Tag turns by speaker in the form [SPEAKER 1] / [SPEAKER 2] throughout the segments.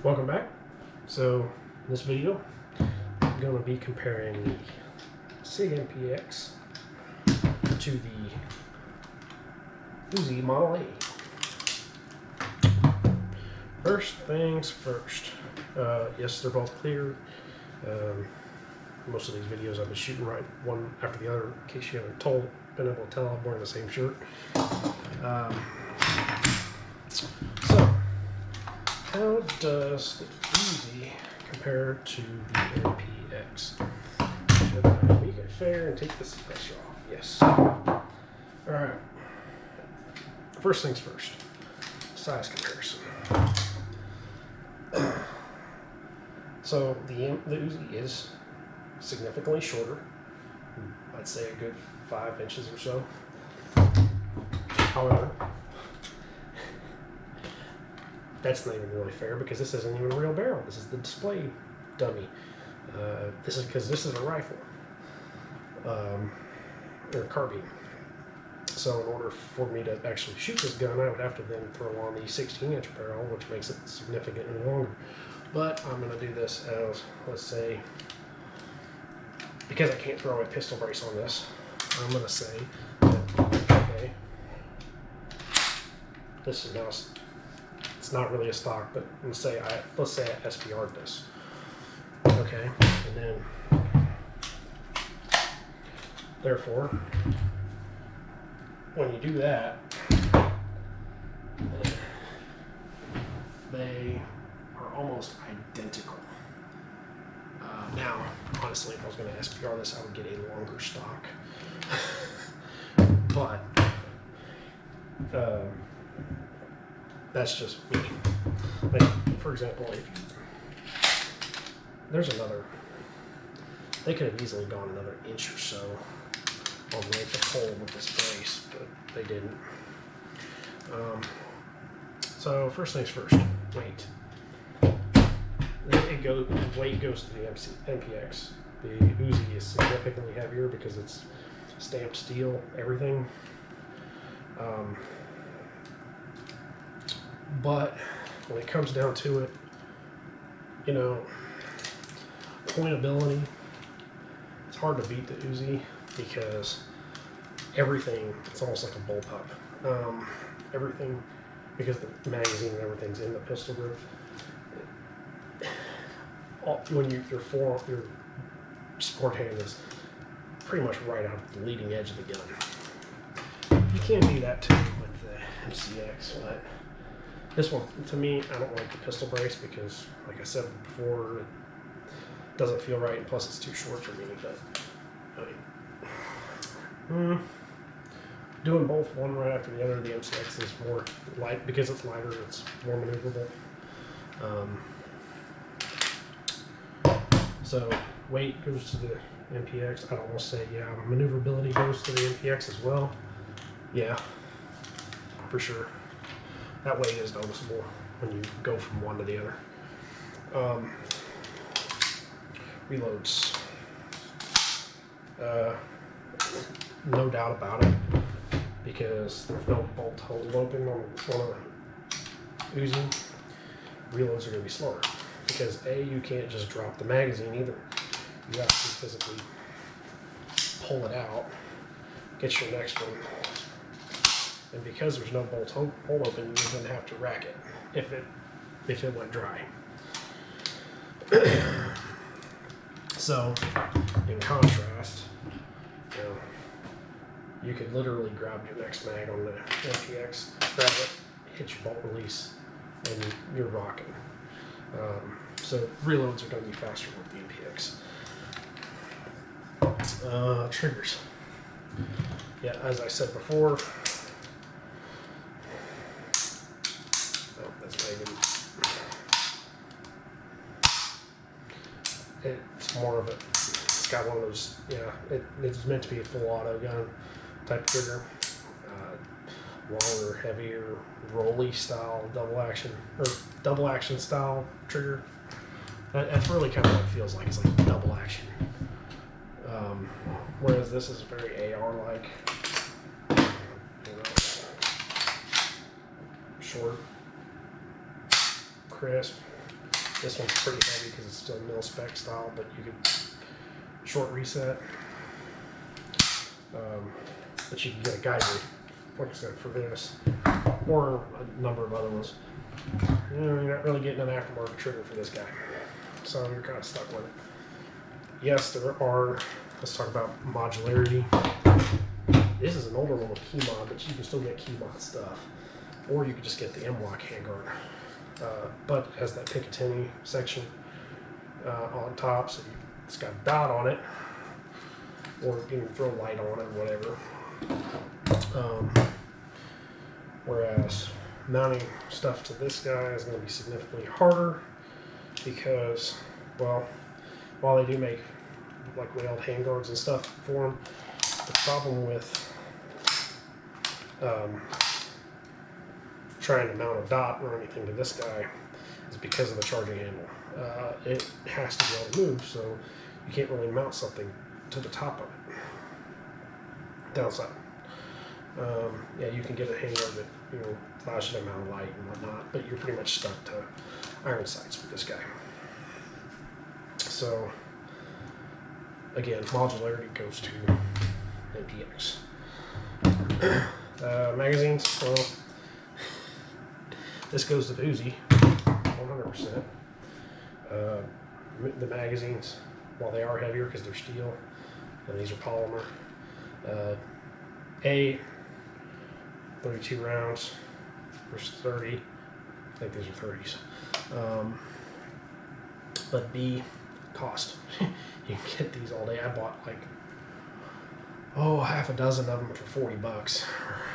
[SPEAKER 1] Welcome back. So in this video I'm going to be comparing the Sig MPX to the UZI Model A. First things first, yes, they're both clear. Most of these videos I've been shooting right one after the other, in case you haven't been able to tell I'm wearing the same shirt. So how does the UZI compare to the MPX? Should I make it fair and take this pressure off? Yes. Alright. First things first. Size comparison. So the UZI is significantly shorter. I'd say a good 5 inches or so. However, that's not even really fair because this isn't even a real barrel. This is the display dummy. This is because this is a rifle or a carbine. So in order for me to actually shoot this gun, I would have to then throw on the 16-inch barrel, which makes it significantly longer. But I'm going to do this as, let's say, because I can't throw a pistol brace on this, I'm going to say that, okay, this is now, it's not really a stock, but let's say I SPR'd this. Okay, and then, therefore, when you do that, they are almost identical. Now, honestly, if I was going to SPR this, I would get a longer stock. But that's just me. Like, for example, there's another. They could have easily gone another inch or so on the length of pole with this brace, but they didn't. So first things first, weight. Weight goes to the MPX. The UZI is significantly heavier because it's stamped steel, everything. But when it comes down to it, you know, pointability, it's hard to beat the UZI because everything, it's almost like a bullpup. Everything, because the magazine and everything's in the pistol grip. When your support hand is pretty much right out of the leading edge of the gun. You can do that too with the MCX, but this one, to me, I don't like the pistol brace because, like I said before, it doesn't feel right, and plus it's too short for me. But I mean, doing both one right after the other, the MCX is more light because it's lighter. It's more maneuverable. So weight goes to the MPX. I'd almost say, yeah, maneuverability goes to the MPX as well. Yeah, for sure. That weight is noticeable when you go from one to the other. Reloads. No doubt about it, because there's no bolt hold open on a UZI. Reloads are going to be slower. Because A, you can't just drop the magazine either. You have to physically pull it out, get your next one. And because there's no bolt hole open, you're going to have to rack it if it went dry. So, in contrast, you could literally grab your next mag on the MPX, grab it, hit your bolt release, and you're rocking. So reloads are going to be faster with the MPX. Triggers. Yeah, as I said before. Oh, that's not even. It's more of a. It's got one of those. Yeah, it's meant to be a full auto gun type trigger. Longer, heavier, rolly style double action style trigger. That's really kind of what it feels like. It's like double action. Whereas this is very AR-like. Short, crisp. This one's pretty heavy because it's still mil spec style, but you could short reset. But you can get a guide rig, like I said, for this, or a number of other ones. You're not really getting an aftermarket trigger for this guy, so you're kind of stuck with it. Yes, there are, let's talk about modularity. This is an older one with key mod, but you can still get key mod stuff. Or you could just get the M-Lock handguard. But it has that Picatinny section on top, so it's got a dot on it. Or you can throw light on it, whatever. Whereas mounting stuff to this guy is going to be significantly harder because, well, while they do make like railed handguards and stuff for them, the problem with trying to mount a dot or anything to this guy is because of the charging handle. It has to be able to move, so you can't really mount something to the top of it. Downside. Yeah, you can get a handguard that, you know, flashes a amount of light and whatnot, but you're pretty much stuck to iron sights with this guy. So, again, modularity goes to MPX. Magazines, well, this goes to the UZI, 100%. The magazines, while they are heavier because they're steel, and these are polymer, A, 32 rounds versus 30. I think these are 30s. But B, cost. You can get these all day. I bought like, half a dozen of them for 40 bucks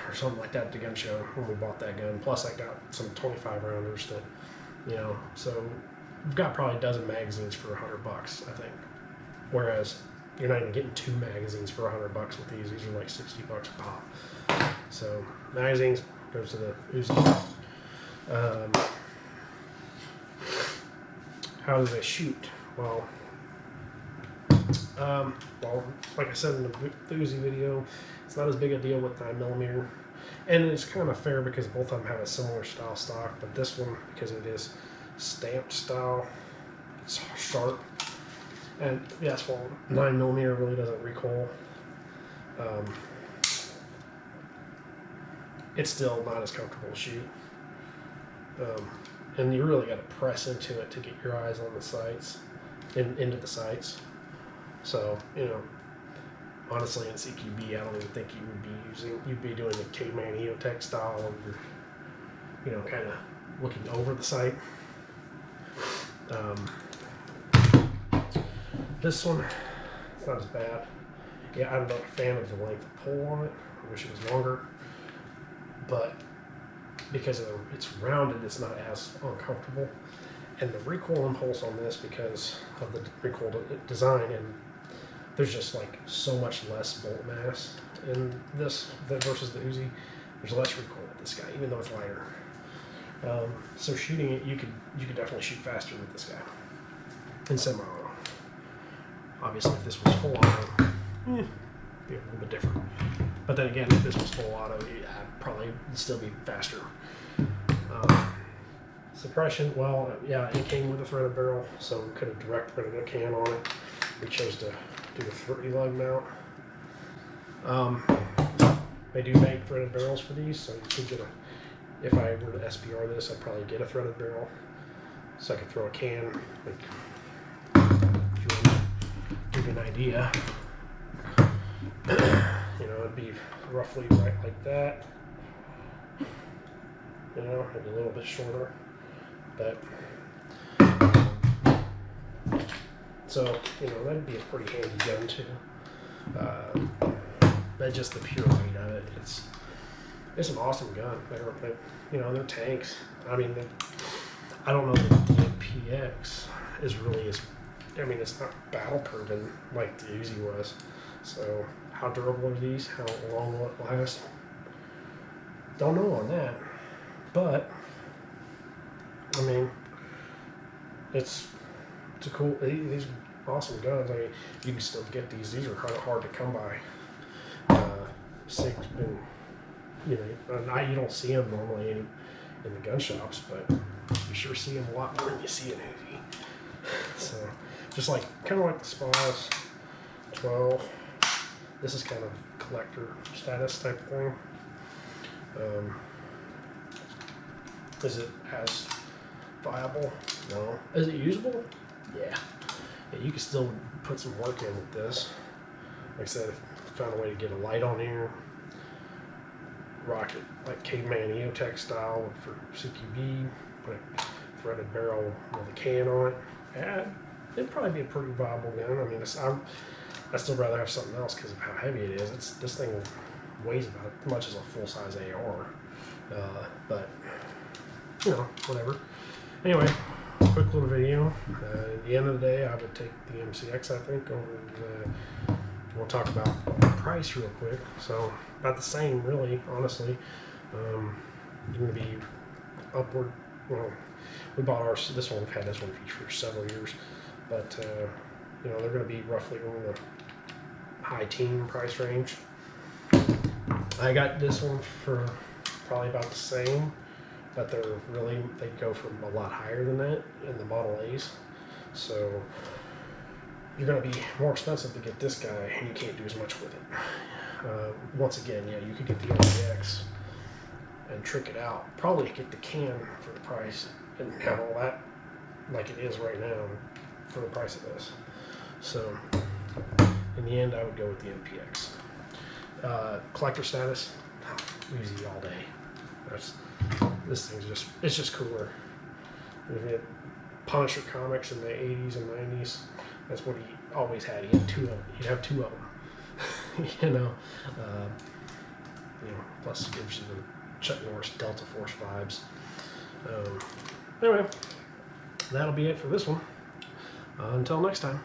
[SPEAKER 1] or something like that at the gun show when we bought that gun. Plus I got some 25 rounders that, you know, so we've got probably a dozen magazines for 100 bucks, I think. Whereas you're not even getting 2 magazines for 100 bucks with these. These are like 60 bucks a pop. So magazines goes to the UZI. How do they shoot? Well, like I said in the UZI video, it's not as big a deal with 9mm, and it's kind of fair because both of them have a similar style stock. But this one, because it is stamped style, it's sharp, and yes, well, 9mm really doesn't recoil. It's still not as comfortable to shoot, and you really got to press into it to get your eyes on the sights, into the sights. So, you know, honestly, in CQB, I don't even think you'd be doing the caveman EOTech style, where you're, you know, kind of looking over the sight. This one, it's not as bad. Yeah, I'm not a fan of the length of pull on it. I wish it was longer, but because it's rounded, it's not as uncomfortable. And the recoil impulse on this, because of the recoil design, and there's just like so much less bolt mass in this versus the UZI. There's less recoil with this guy, even though it's lighter. So shooting it, you could definitely shoot faster with this guy in semi-auto. Obviously, if this was full auto, it'd be a little bit different. But then again, if this was full auto, I'd probably still be faster. Suppression, well, yeah, it came with a threaded barrel, so we could have direct threaded a can on it. We chose to do a 30 lug mount. They do make threaded barrels for these, so you could get if I were to SBR this, I'd probably get a threaded barrel, so I could throw a can, like, if you want to give you an idea. You know, it'd be roughly right like that. You know, maybe a little bit shorter. But so, you know, that'd be a pretty handy gun too. But just the pure weight of it, it's an awesome gun. They're tanks. I mean, I don't know that the MPX is really it's not battle proven like the UZI was. So how durable are these? How long will it last? Don't know on that. But I mean, it's a cool. These are awesome guns. I mean, you can still get these. These are kind of hard to come by. Sig's been, you don't see them normally in the gun shops, but you sure see them a lot more than you see an UZI. So just like kind of like the Spas 12. This is kind of collector status type of thing. Is it as viable? No. Is it usable? Yeah. You can still put some work in with this. Like I said, if I found a way to get a light on here, rock it like caveman EOTech style for CQB, put a threaded barrel with a can on it. Yeah, it'd probably be a pretty viable gun. I mean, I'd still rather have something else because of how heavy it is. This thing weighs about as much as a full-size AR, but you know, whatever. Anyway, quick little video. At the end of the day, I would take the MCX, I think, over the. We'll talk about price real quick. So about the same, really, honestly. You're going to be upward. Well, we bought ours. This one, we've had this one for several years, but you know, they're going to be roughly in the high teen price range. I got this one for probably about the same, but they go from a lot higher than that in the Model A's. So you're going to be more expensive to get this guy, and you can't do as much with it. Once again, yeah, you could get the MPX and trick it out. Probably get the can for the price and have all that like it is right now for the price of this. So in the end, I would go with the MPX. Collector status, UZI all day. This thing's it's just cooler. If you had Punisher comics in the 80s and 90s, that's what he always had. He had two of them. He'd have two of them. you know, plus it gives you the Chuck Norris Delta Force vibes. Anyway, that'll be it for this one. Until next time.